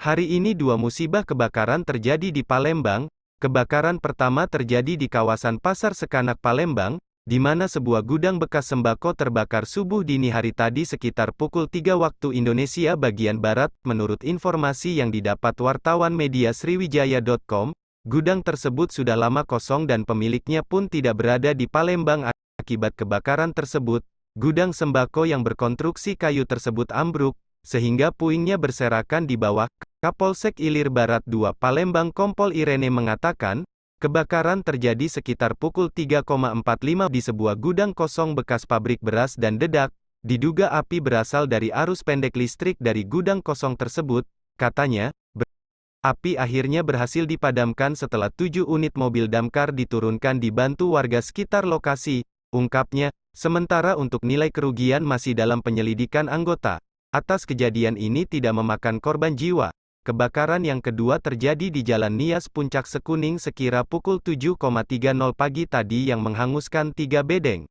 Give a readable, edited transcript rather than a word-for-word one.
Hari ini dua musibah kebakaran terjadi di Palembang. Kebakaran pertama terjadi di kawasan Pasar Sekanak Palembang, di mana sebuah gudang bekas sembako terbakar subuh dini hari tadi sekitar pukul 3 waktu Indonesia bagian Barat. Menurut informasi yang didapat wartawan media Sriwijaya.com, gudang tersebut sudah lama kosong dan pemiliknya pun tidak berada di Palembang. Akibat kebakaran tersebut, gudang sembako yang berkonstruksi kayu tersebut ambruk, sehingga puingnya berserakan di bawah. Kapolsek Ilir Barat 2 Palembang Kompol Irene mengatakan, kebakaran terjadi sekitar pukul 3,45 di sebuah gudang kosong bekas pabrik beras dan dedak. Diduga api berasal dari arus pendek listrik dari gudang kosong tersebut, katanya. Api akhirnya berhasil dipadamkan setelah 7 unit mobil damkar diturunkan dibantu warga sekitar lokasi, ungkapnya. Sementara untuk nilai kerugian masih dalam penyelidikan anggota. Atas kejadian ini tidak memakan korban jiwa. Kebakaran yang kedua terjadi di Jalan Nias Puncak Sekuning sekira pukul 7,30 pagi tadi yang menghanguskan 3 bedeng.